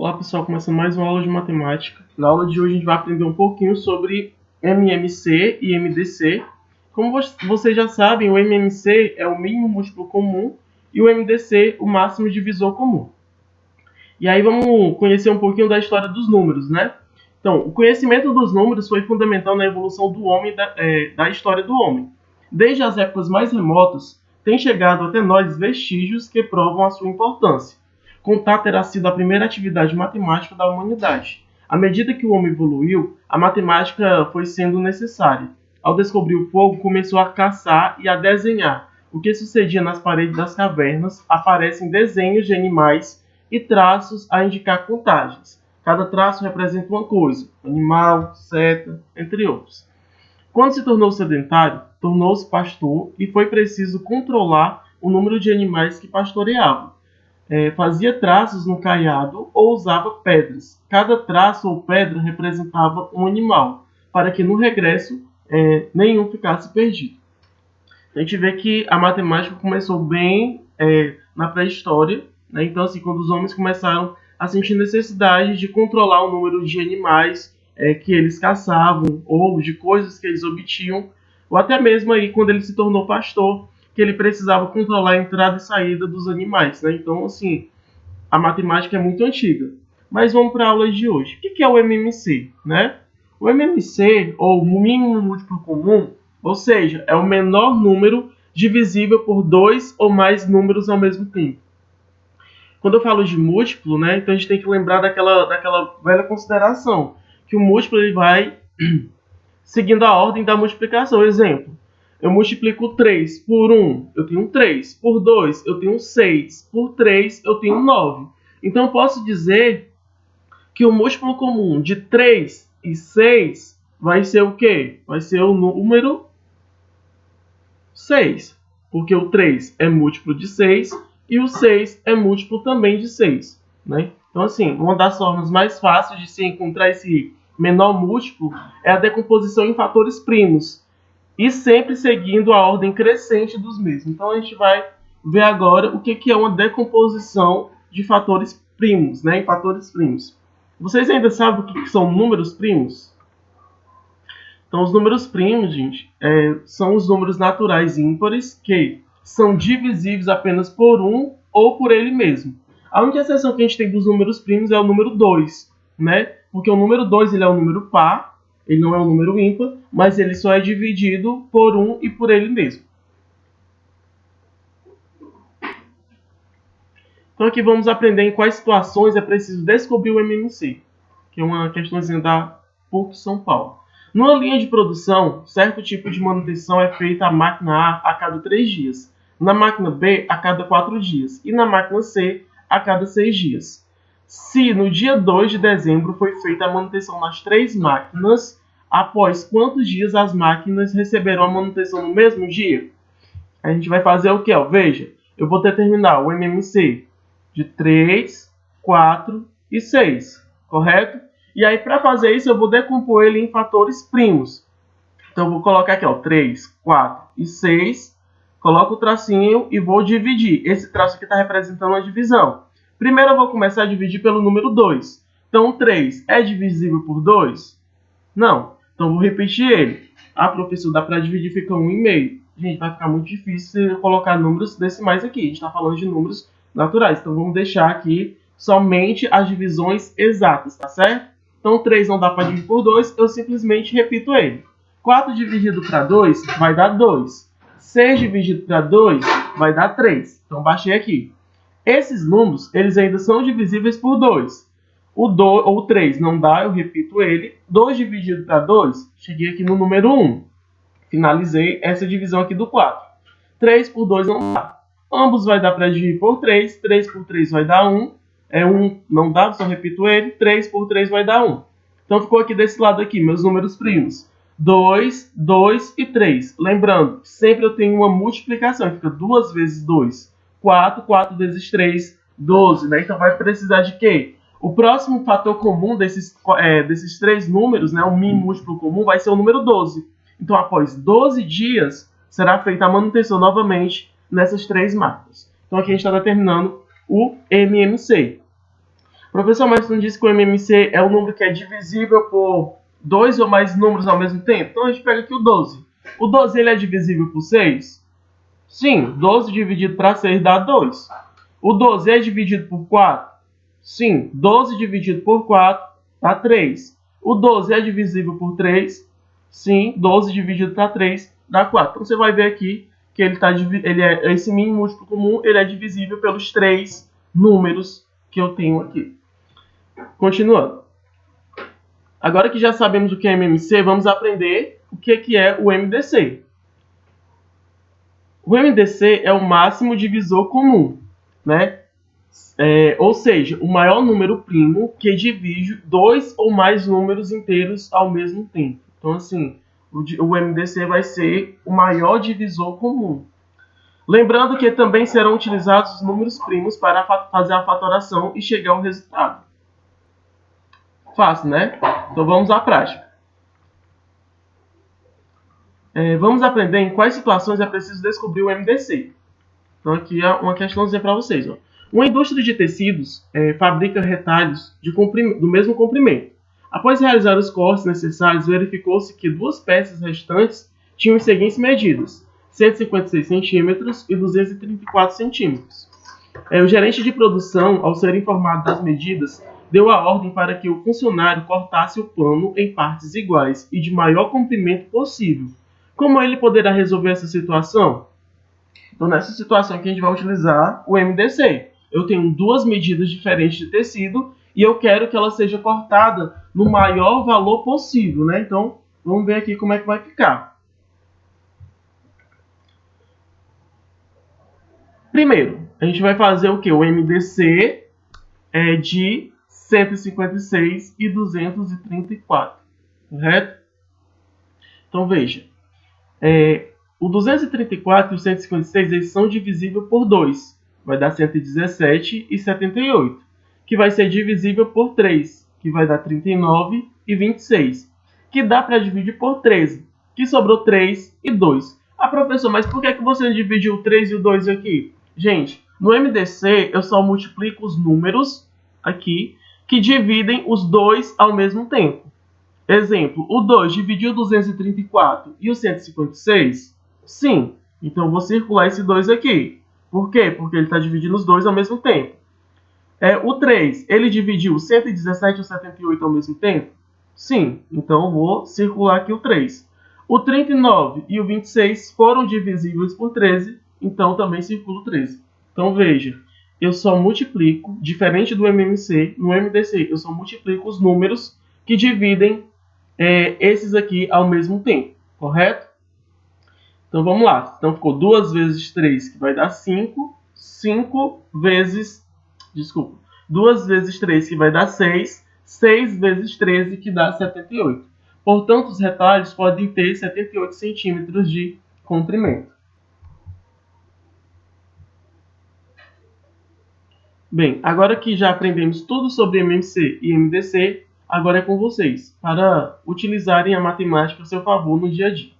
Olá pessoal, começando mais uma aula de matemática. Na aula de hoje a gente vai aprender um pouquinho sobre MMC e MDC. Como vocês já sabem, o MMC é o mínimo múltiplo comum e o MDC o máximo divisor comum. E aí vamos conhecer um pouquinho da história dos números, né? Então, o conhecimento dos números foi fundamental na evolução do homem, da história do homem. Desde as épocas mais remotas, tem chegado até nós vestígios que provam a sua importância. Contar terá sido a primeira atividade matemática da humanidade. À medida que o homem evoluiu, a matemática foi sendo necessária. Ao descobrir o fogo, começou a caçar e a desenhar. O que sucedia nas paredes das cavernas, aparecem desenhos de animais e traços a indicar contagens. Cada traço representa uma coisa, animal, seta, entre outros. Quando se tornou sedentário, tornou-se pastor e foi preciso controlar o número de animais que pastoreava. Fazia traços no caiado ou usava pedras. Cada traço ou pedra representava um animal, para que no regresso nenhum ficasse perdido. A gente vê que a matemática começou bem na pré-história, né? Então, assim, quando os homens começaram a sentir necessidade de controlar o número de animais que eles caçavam, ou de coisas que eles obtinham, ou até mesmo aí quando ele se tornou pastor, que ele precisava controlar a entrada e saída dos animais, né? Então, assim, a matemática é muito antiga. Mas vamos para a aula de hoje. O que é o MMC, né? O MMC, ou mínimo múltiplo comum, ou seja, é o menor número divisível por dois ou mais números ao mesmo tempo. Quando eu falo de múltiplo, né, então a gente tem que lembrar daquela velha consideração, que o múltiplo ele vai seguindo a ordem da multiplicação. Exemplo, eu multiplico 3 por 1, eu tenho 3. Por 2, eu tenho 6. Por 3, eu tenho 9. Então, eu posso dizer que o múltiplo comum de 3 e 6 vai ser o quê? Vai ser o número 6. Porque o 3 é múltiplo de 6 e o 6 é múltiplo também de 6. Né? Então, assim, uma das formas mais fáceis de se encontrar esse menor múltiplo é a decomposição em fatores primos. E sempre seguindo a ordem crescente dos mesmos. Então, a gente vai ver agora o que é uma decomposição de fatores primos, né? Em fatores primos. Vocês ainda sabem o que são números primos? Então, os números primos, gente, são os números naturais ímpares que são divisíveis apenas por um ou por ele mesmo. A única exceção que a gente tem dos números primos é o número 2, né? Porque o número 2 ele é um número par, ele não é um número ímpar, mas ele só é dividido por um e por ele mesmo. Então aqui vamos aprender em quais situações é preciso descobrir o MMC, que é uma questãozinha da PUC São Paulo. Numa linha de produção, certo tipo de manutenção é feita à máquina A cada 3 dias, na máquina B a cada 4 dias e na máquina C a cada 6 dias. Se no dia 2 de dezembro foi feita a manutenção nas 3 máquinas, após quantos dias as máquinas receberão a manutenção no mesmo dia? A gente vai fazer o que? Veja, eu vou determinar o MMC de 3, 4 e 6, correto? E aí, para fazer isso, eu vou decompor ele em fatores primos. Então, eu vou colocar aqui, 3, 4 e 6, coloco o tracinho e vou dividir. Esse traço aqui está representando a divisão. Primeiro, eu vou começar a dividir pelo número 2. Então, 3 é divisível por 2? Não. Então, vou repetir ele. Professor, dá para dividir, fica 1,5. Gente, vai ficar muito difícil colocar números decimais aqui. A gente está falando de números naturais. Então, vamos deixar aqui somente as divisões exatas, tá certo? Então, 3 não dá para dividir por 2, eu simplesmente repito ele. 4 dividido para 2 vai dar 2. 6 dividido para 2 vai dar 3. Então, baixei aqui. Esses números, eles ainda são divisíveis por 2. O 3 não dá, eu repito ele. 2 dividido para 2, cheguei aqui no número 1. Finalizei essa divisão aqui do 4. 3 por 2 não dá. Ambos vai dar para dividir por 3. 3 por 3 vai dar 1. 1 não dá, só repito ele. 3 por 3 vai dar 1. Então ficou aqui desse lado aqui, meus números primos. 2, 2 e 3. Lembrando, sempre eu tenho uma multiplicação. Fica 2 vezes 2. 4, 4 vezes 3, 12. Né? Então vai precisar de quê? O próximo fator comum desses 3 números, né, o mínimo múltiplo comum, vai ser o número 12. Então, após 12 dias, será feita a manutenção novamente nessas 3 máquinas. Então, aqui a gente está determinando o MMC. Professor, mas não disse que o MMC é um número que é divisível por 2 ou mais números ao mesmo tempo? Então a gente pega aqui o 12. O 12 ele é divisível por 6? Sim, 12 dividido para 6 dá 2. O 12 é dividido por 4? Sim, 12 dividido por 4 dá 3. O 12 é divisível por 3? Sim, 12 dividido para 3 dá 4. Então você vai ver aqui que esse mínimo múltiplo comum ele é divisível pelos 3 números que eu tenho aqui. Continuando. Agora que já sabemos o que é MMC, vamos aprender o que é o MDC. O MDC é o máximo divisor comum, né? Ou seja, o maior número primo que divide 2 ou mais números inteiros ao mesmo tempo. Então, assim, o MDC vai ser o maior divisor comum. Lembrando que também serão utilizados os números primos para fazer a fatoração e chegar ao resultado. Fácil, né? Então vamos à prática. Vamos aprender em quais situações é preciso descobrir o MDC. Então aqui é uma questãozinha para vocês. Ó. Uma indústria de tecidos fabrica retalhos do mesmo comprimento. Após realizar os cortes necessários, verificou-se que 2 peças restantes tinham as seguintes medidas: 156 centímetros e 234 centímetros. O gerente de produção, ao ser informado das medidas, deu a ordem para que o funcionário cortasse o pano em partes iguais e de maior comprimento possível. Como ele poderá resolver essa situação? Então, nessa situação aqui, a gente vai utilizar o MDC. Eu tenho 2 medidas diferentes de tecido e eu quero que ela seja cortada no maior valor possível, né? Então, vamos ver aqui como é que vai ficar. Primeiro, a gente vai fazer o quê? O MDC é de 156 e 234, correto? Então, veja. O 234 e o 156 eles são divisíveis por 2. Vai dar 117 e 78. Que vai ser divisível por 3. Que vai dar 39 e 26. Que dá para dividir por 13. Que sobrou 3 e 2. Ah, professor, mas por que você dividiu o 3 e o 2 aqui? Gente, no MDC eu só multiplico os números aqui que dividem os 2 ao mesmo tempo. Exemplo, o 2 dividiu o 234 e o 156? Sim. Então, eu vou circular esse 2 aqui. Por quê? Porque ele está dividindo os 2 ao mesmo tempo. O 3, ele dividiu o 117 e o 78 ao mesmo tempo? Sim. Então, eu vou circular aqui o 3. O 39 e o 26 foram divisíveis por 13, então também circulo 13. Então, veja, eu só multiplico, diferente do MMC, no MDC, eu só multiplico os números que dividem esses aqui ao mesmo tempo, correto? Então vamos lá. Então ficou 2 vezes 3, que vai dar 5. 2 vezes 3, que vai dar 6. 6 vezes 13, que dá 78. Portanto, os retalhos podem ter 78 centímetros de comprimento. Bem, agora que já aprendemos tudo sobre MMC e MDC, agora é com vocês, para utilizarem a matemática a seu favor no dia a dia.